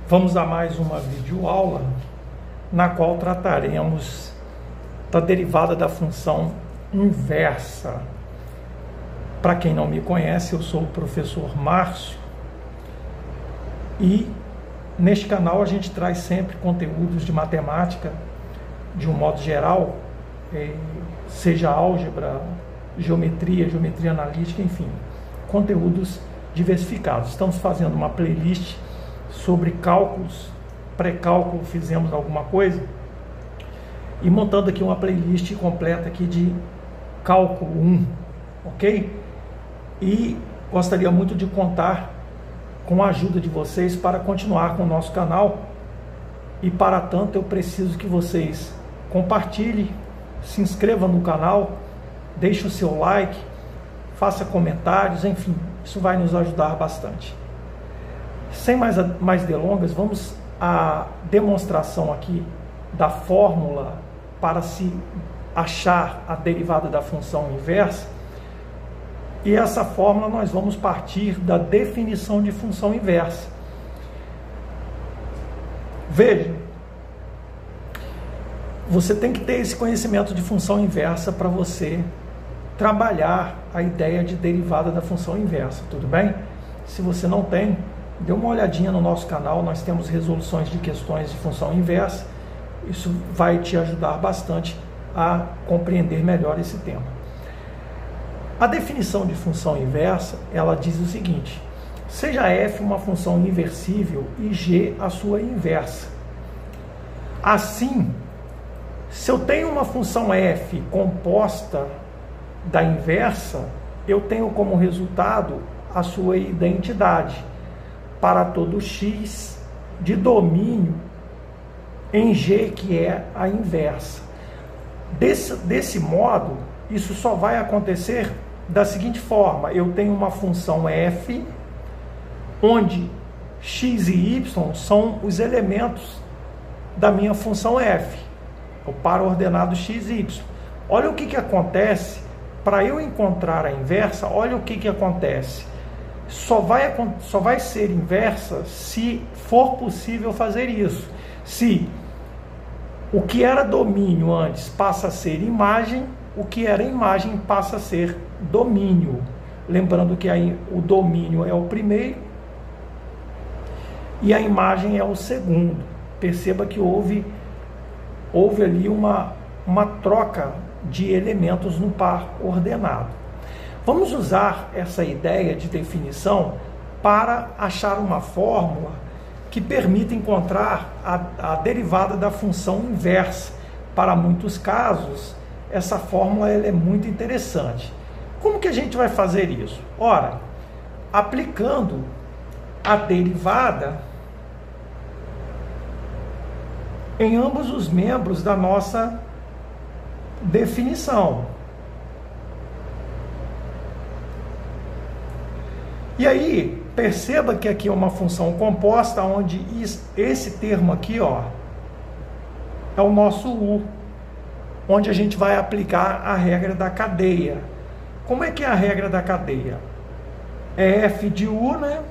Vamos a mais uma videoaula na qual trataremos da derivada da função inversa. Para quem não me conhece, eu sou o professor Márcio e neste canal a gente traz sempre conteúdos de matemática de um modo geral, seja álgebra, geometria analítica, enfim, conteúdos diversificados. Estamos fazendo uma playlist sobre cálculos, pré-cálculo, fizemos alguma coisa, e montando aqui uma playlist completa aqui de cálculo 1, ok? E gostaria muito de contar com a ajuda de vocês para continuar com o nosso canal, e para tanto eu preciso que vocês compartilhem, se inscrevam no canal, deixe o seu like, faça comentários, enfim, isso vai nos ajudar bastante. Sem mais delongas, vamos à demonstração aqui da fórmula para se achar a derivada da função inversa. E essa fórmula nós vamos partir da definição de função inversa. Veja, você tem que ter esse conhecimento de função inversa para você trabalhar a ideia de derivada da função inversa, tudo bem? Se você não tem, dê uma olhadinha no nosso canal, nós temos resoluções de questões de função inversa, isso vai te ajudar bastante a compreender melhor esse tema. A definição de função inversa, ela diz o seguinte: seja f uma função inversível e g a sua inversa. Assim, se eu tenho uma função f composta da inversa, eu tenho como resultado a sua identidade para todo x de domínio em g, que é a inversa. Desse modo, isso só vai acontecer da seguinte forma: eu tenho uma função f, onde x e y são os elementos da minha função f, o par ordenado x e y. Olha o que acontece para eu encontrar a inversa. Olha o que acontece. Só vai ser inversa se for possível fazer isso. Se o que era domínio antes passa a ser imagem, o que era imagem passa a ser domínio. Lembrando que o domínio é o primeiro e a imagem é o segundo. Perceba que houve ali uma troca de elementos no par ordenado. Vamos usar essa ideia de definição para achar uma fórmula que permita encontrar a derivada da função inversa. Para muitos casos, essa fórmula ela é muito interessante. Como que a gente vai fazer isso? Ora, aplicando a derivada em ambos os membros da nossa definição. E aí, perceba que aqui é uma função composta, onde esse termo aqui, ó, é o nosso u, onde a gente vai aplicar a regra da cadeia. Como é que é a regra da cadeia? É f de u, né?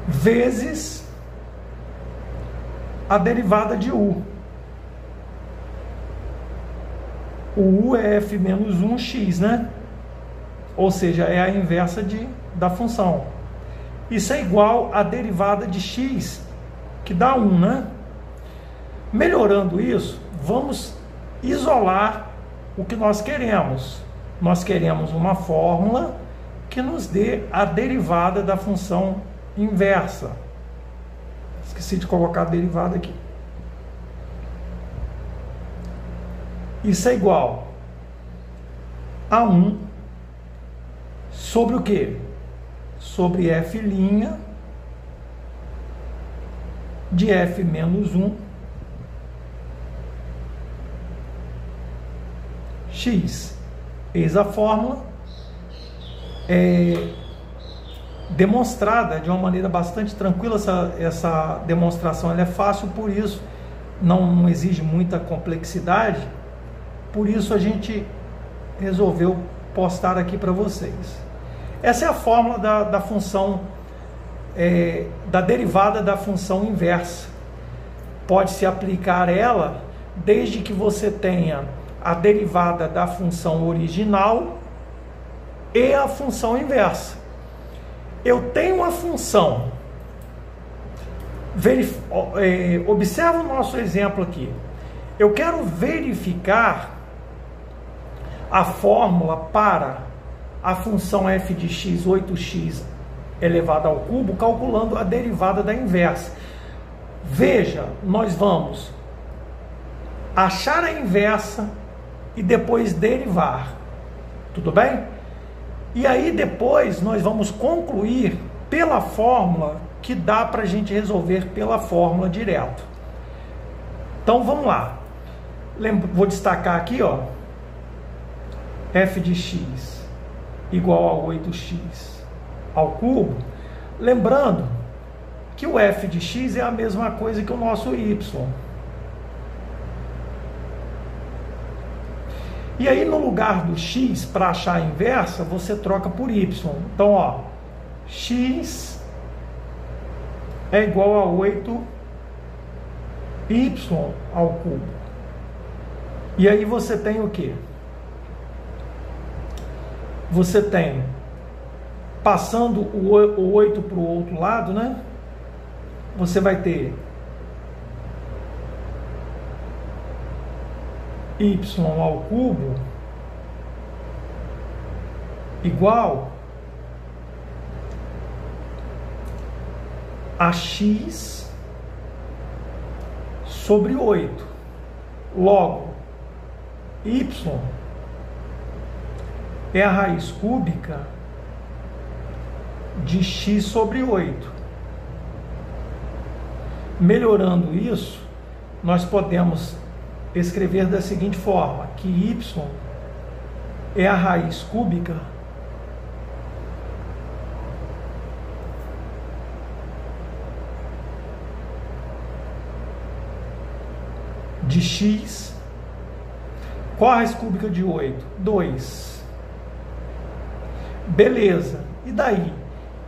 Vezes a derivada de u. O u é f menos 1x, né? Ou seja, é a inversa da função. Isso é igual à derivada de x, que dá 1, né? Melhorando isso, vamos isolar o que nós queremos. Nós queremos uma fórmula que nos dê a derivada da função inversa. Esqueci de colocar a derivada aqui. Isso é igual a 1 sobre o quê? Sobre f' de f menos 1 x. Eis a fórmula demonstrada de uma maneira bastante tranquila. Essa demonstração ela é fácil, por isso não exige muita complexidade. Por isso a gente resolveu postar aqui para vocês. Essa é a fórmula da função, da derivada da função inversa. Pode-se aplicar ela desde que você tenha a derivada da função original e a função inversa. Eu tenho uma função, observa o nosso exemplo aqui. Eu quero verificar a fórmula para a função f de x, 8x elevado ao cubo, calculando a derivada da inversa. Veja, nós vamos achar a inversa e depois derivar. Tudo bem? E aí depois nós vamos concluir pela fórmula que dá para a gente resolver pela fórmula direto. Então vamos lá. Vou destacar aqui, ó, f de x igual a 8x ao cubo. Lembrando que o f de x é a mesma coisa que o nosso y. E aí no lugar do x, para achar a inversa, você troca por y. Então, ó, x é igual a 8y ao cubo. E aí você tem o quê? Você tem, passando o 8 para o outro lado, né? Você vai ter y ao cubo igual a x sobre 8. Logo, y é a raiz cúbica de x sobre 8. Melhorando isso, nós podemos escrever da seguinte forma, que y é a raiz cúbica de x. Qual a raiz cúbica de 8? 2. Beleza. E daí?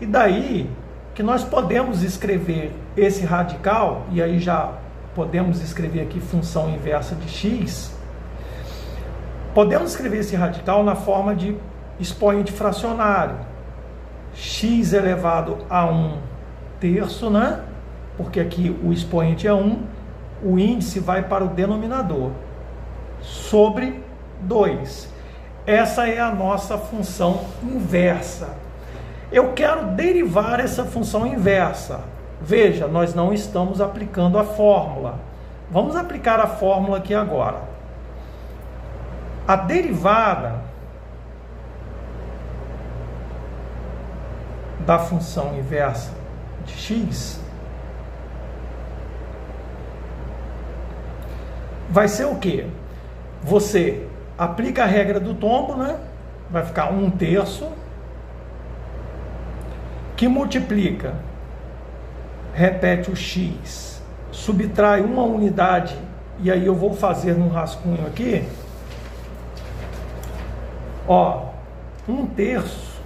E daí que nós podemos escrever esse radical, e aí já podemos escrever aqui função inversa de x. Podemos escrever esse radical na forma de expoente fracionário. X elevado a 1/3, né? Porque aqui o expoente é 1, o índice vai para o denominador, sobre 2. Essa é a nossa função inversa. Eu quero derivar essa função inversa. Veja, nós não estamos aplicando a fórmula. Vamos aplicar a fórmula aqui agora. A derivada da função inversa de x vai ser o quê? Você aplica a regra do tombo, né? Vai ficar 1/3, que multiplica, repete o x, subtrai uma unidade, e aí eu vou fazer num rascunho aqui, ó, 1/3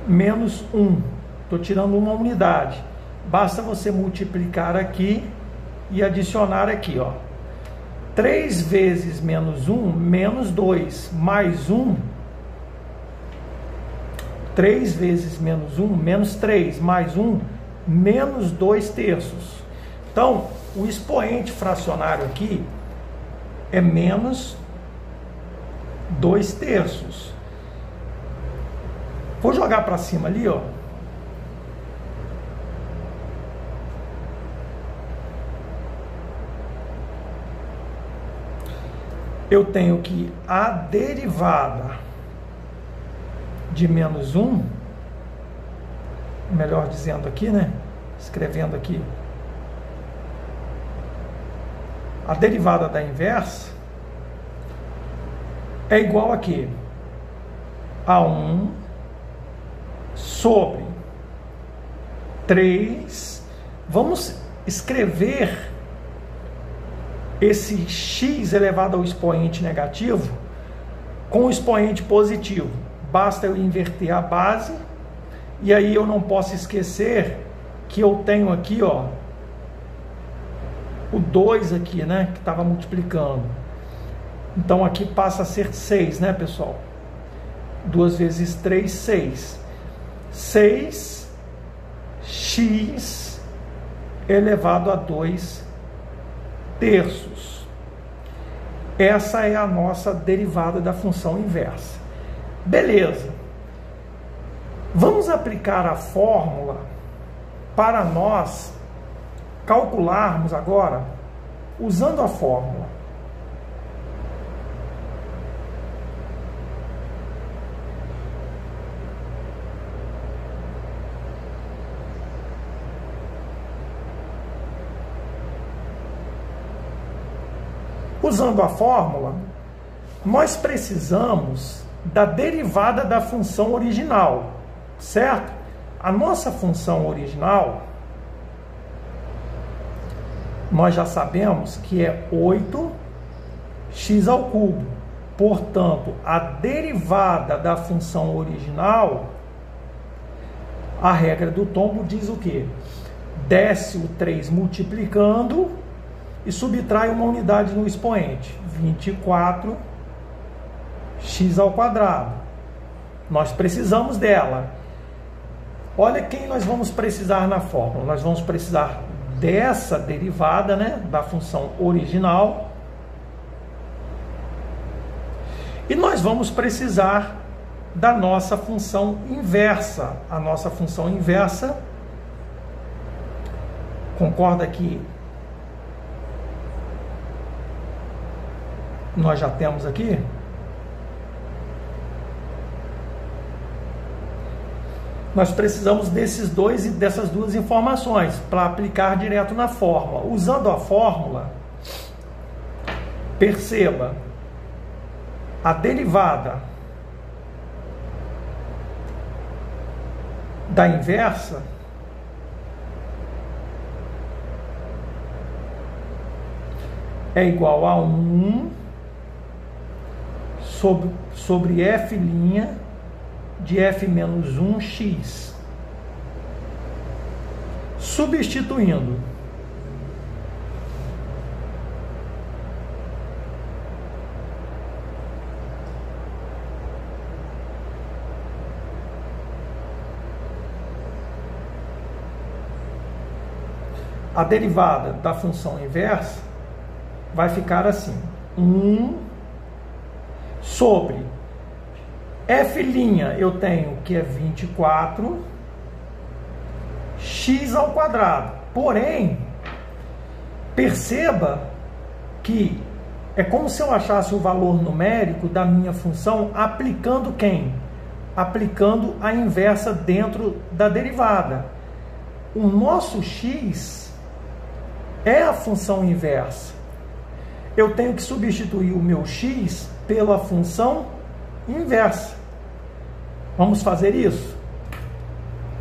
menos 1, estou tirando uma unidade, basta você multiplicar aqui e adicionar aqui, ó, 3 vezes menos 1, menos 2, mais 1, 3 vezes menos 1, menos 3, mais 1, menos 2/3. Então, o expoente fracionário aqui é menos 2/3. Vou jogar para cima ali, ó. Eu tenho que a derivada de menos 1, melhor dizendo aqui, né? Escrevendo aqui, a derivada da inversa é igual a quê? A 1 sobre 3. Vamos escrever esse x elevado ao expoente negativo com o expoente positivo. Basta eu inverter a base, e aí eu não posso esquecer que eu tenho aqui, ó, o 2 aqui, né, que estava multiplicando. Então aqui passa a ser 6, né, pessoal? 2 vezes 3, 6. 6x elevado a 2 terços. Essa é a nossa derivada da função inversa. Beleza. Vamos aplicar a fórmula para nós calcularmos agora, usando a fórmula. Usando a fórmula, nós precisamos da derivada da função original, certo? A nossa função original, nós já sabemos que é 8x ao cubo. Portanto, a derivada da função original, a regra do tombo diz o quê? Desce o 3 multiplicando e subtrai uma unidade no expoente, 24x ao quadrado. Nós precisamos dela. Olha quem nós vamos precisar na fórmula. Nós vamos precisar dessa derivada, né, da função original. E nós vamos precisar da nossa função inversa. A nossa função inversa, concorda que nós já temos aqui? Nós precisamos desses dois e dessas duas informações para aplicar direto na fórmula. Usando a fórmula, perceba, a derivada da inversa é igual a 1 sobre f' de f menos 1x. Substituindo, a derivada da função inversa vai ficar assim: 1 sobre f' eu tenho que é 24 x ao quadrado. Porém, perceba que é como se eu achasse o valor numérico da minha função aplicando quem? Aplicando a inversa dentro da derivada. O nosso x é a função inversa. Eu tenho que substituir o meu x pela função inversa. Vamos fazer isso?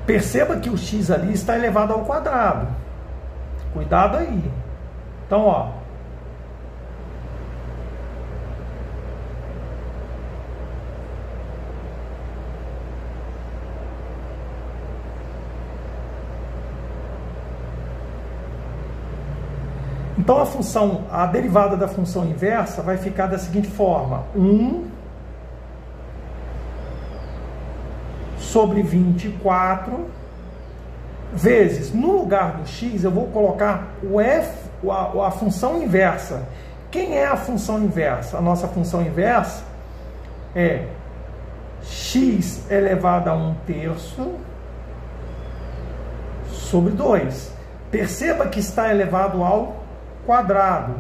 Perceba que o x ali está elevado ao quadrado. Cuidado aí. Então, ó. Então, a derivada da função inversa vai ficar da seguinte forma: 1 sobre 24 vezes, no lugar do x, eu vou colocar o f, a função inversa. Quem é a função inversa? A nossa função inversa é x elevado a 1 terço sobre 2. Perceba que está elevado ao quadrado.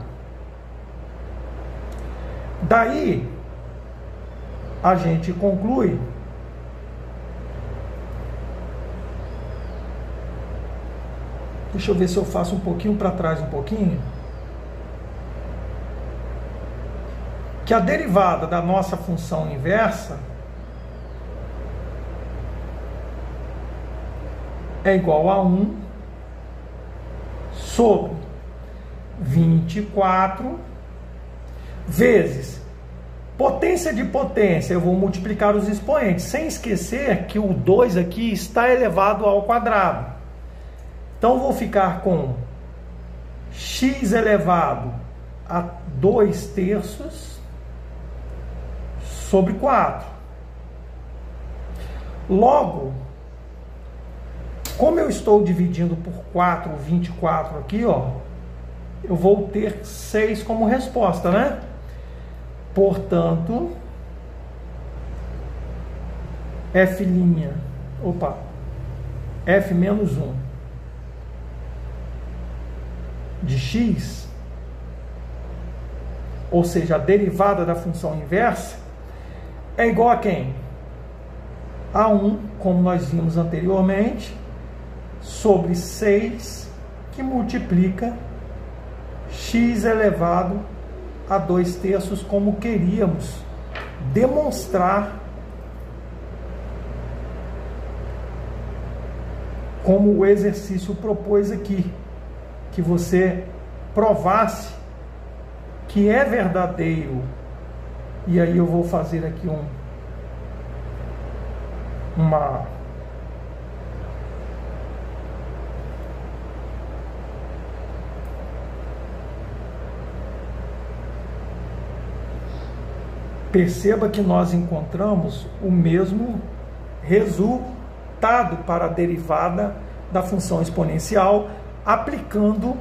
Daí, a gente conclui deixa eu ver se eu faço um pouquinho para trás, um pouquinho, que a derivada da nossa função inversa é igual a 1 sobre 24 vezes Potência de potência, eu vou multiplicar os expoentes, sem esquecer que o 2 aqui está elevado ao quadrado. Então, vou ficar com x elevado a 2/3 sobre 4. Logo, como eu estou dividindo por 4, 24 aqui, ó, eu vou ter 6 como resposta, né? Portanto, f' menos 1 de x, ou seja, a derivada da função inversa, é igual a quem? A 1, como nós vimos anteriormente, sobre 6, que multiplica x elevado a 2/3, como queríamos demonstrar, como o exercício propôs aqui, que você provasse que é verdadeiro. E aí eu vou fazer aqui uma perceba que nós encontramos o mesmo resultado para a derivada da função exponencial, aplicando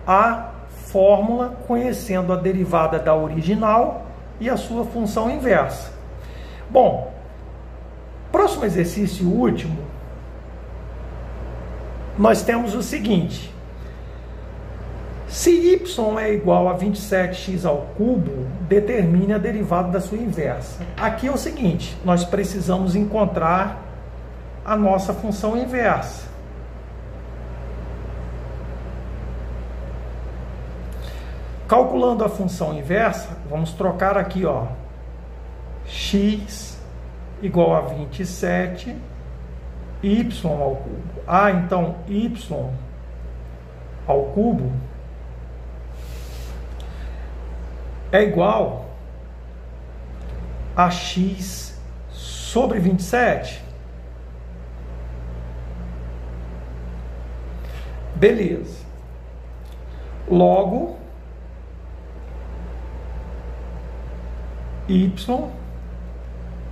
a fórmula, conhecendo a derivada da original e a sua função inversa. Bom, próximo exercício, último, nós temos o seguinte: se y é igual a 27x ao cubo, determine a derivada da sua inversa. Aqui é o seguinte, nós precisamos encontrar a nossa função inversa. Calculando a função inversa, vamos trocar aqui, ó, x igual a 27, y ao cubo. Então, y ao cubo é igual a x sobre 27. Beleza. Logo, y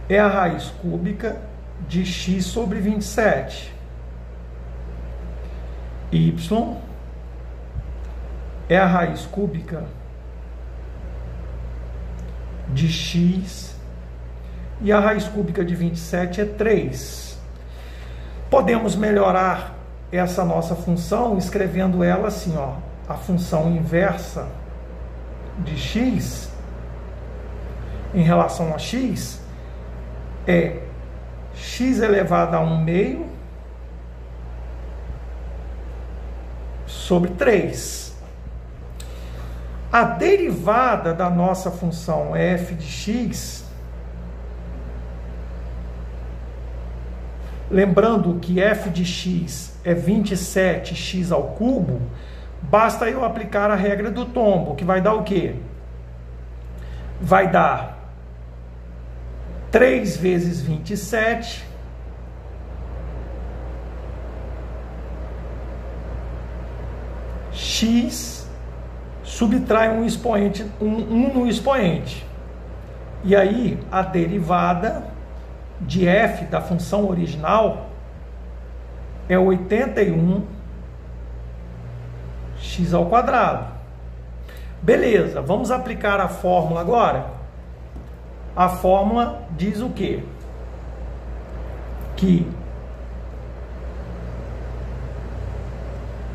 é a raiz cúbica de x sobre 27. Y é a raiz cúbica de x, e a raiz cúbica de 27 é 3. Podemos melhorar essa nossa função escrevendo ela assim, ó, a função inversa de x em relação a x é x elevado a 1/2 sobre 3. A derivada da nossa função f de x, lembrando que f de x é 27x ao cubo, basta eu aplicar a regra do tombo, que vai dar o quê? Vai dar 3 vezes 27 x subtrai um expoente, um no expoente. E aí, a derivada de f da função original é 81x ao quadrado. Beleza, vamos aplicar a fórmula agora? A fórmula diz o quê? Que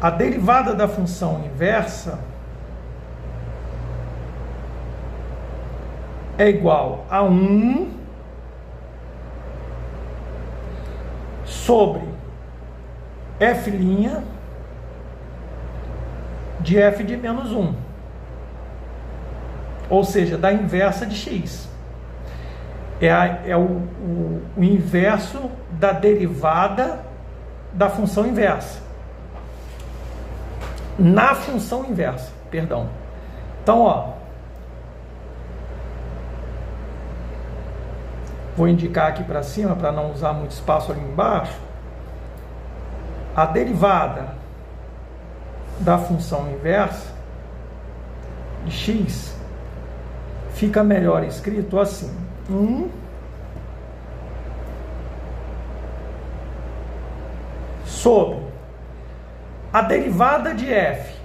a derivada da função inversa é igual a 1 sobre f' de f de menos 1. Ou seja, da inversa de x. É o inverso da derivada da função inversa. Na função inversa, perdão. Então, ó, vou indicar aqui para cima, para não usar muito espaço ali embaixo, a derivada da função inversa de x fica melhor escrito assim: 1 sobre a derivada de f,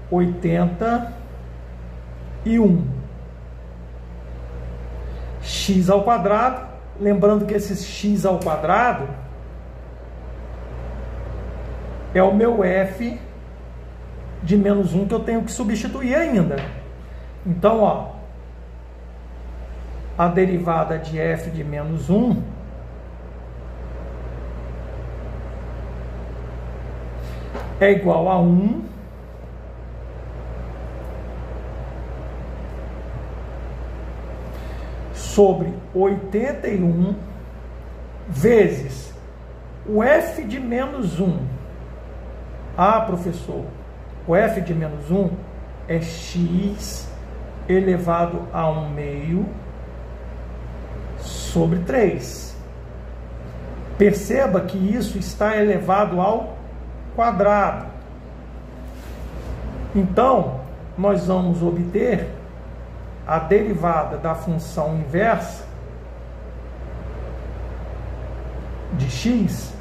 81, x ao quadrado. Lembrando que esse x ao quadrado é o meu f de menos 1 que eu tenho que substituir ainda. Então, ó, a derivada de f de menos 1 é igual a 1 sobre 81 vezes o f de menos 1. Ah, professor, o f de menos 1 é x elevado a 1 meio sobre 3. Perceba que isso está elevado ao quadrado. Então, nós vamos obter a derivada da função inversa de x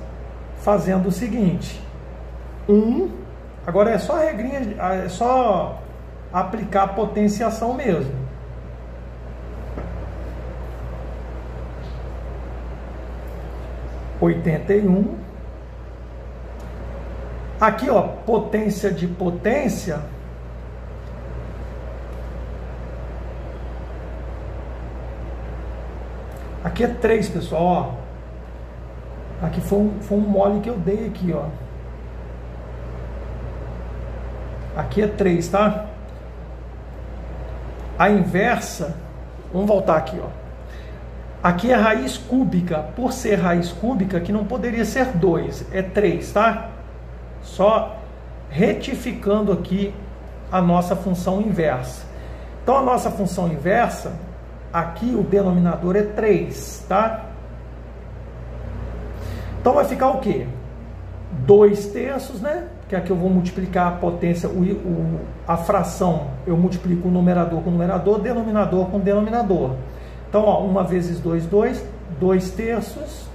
fazendo o seguinte: 1, agora é só regrinha, é só aplicar a potenciação mesmo. (81) aqui, ó, potência de potência, aqui é 3, pessoal, ó. Aqui foi um mole que eu dei aqui, ó. Aqui é 3, tá? A inversa, vamos voltar aqui, ó. Aqui é raiz cúbica. Por ser raiz cúbica, aqui não poderia ser 2, é 3, tá? Só retificando aqui a nossa função inversa. Então, a nossa função inversa, aqui o denominador é 3, tá? Então, vai ficar o quê? 2/3, né? Que aqui eu vou multiplicar a potência, a fração, eu multiplico o numerador com o numerador, denominador com o denominador. Então, ó, 1 vezes 2, 2, 2/3,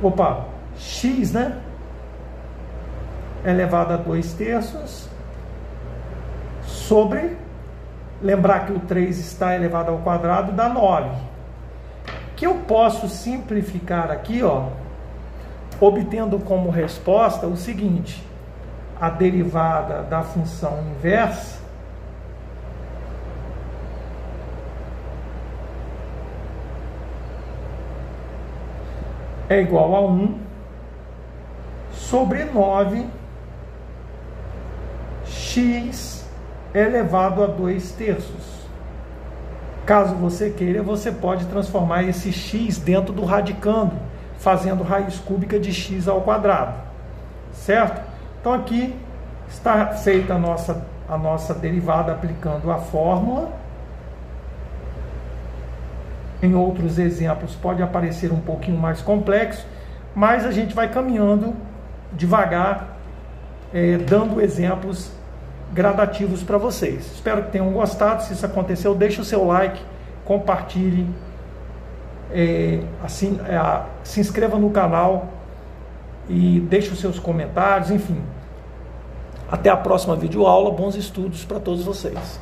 opa, x, né? Elevado a 2/3, sobre, lembrar que o 3 está elevado ao quadrado, dá 9. Que eu posso simplificar aqui, ó, obtendo como resposta o seguinte: a derivada da função inversa é igual a 1 sobre 9x elevado a 2/3. Caso você queira, você pode transformar esse x dentro do radicando, fazendo raiz cúbica de x ao quadrado, certo? Então aqui está feita a nossa derivada aplicando a fórmula. Em outros exemplos pode aparecer um pouquinho mais complexo, mas a gente vai caminhando devagar, dando exemplos gradativos para vocês. Espero que tenham gostado. Se isso aconteceu, deixe o seu like, compartilhe, se inscreva no canal e deixe os seus comentários, enfim. Até a próxima videoaula. Bons estudos para todos vocês.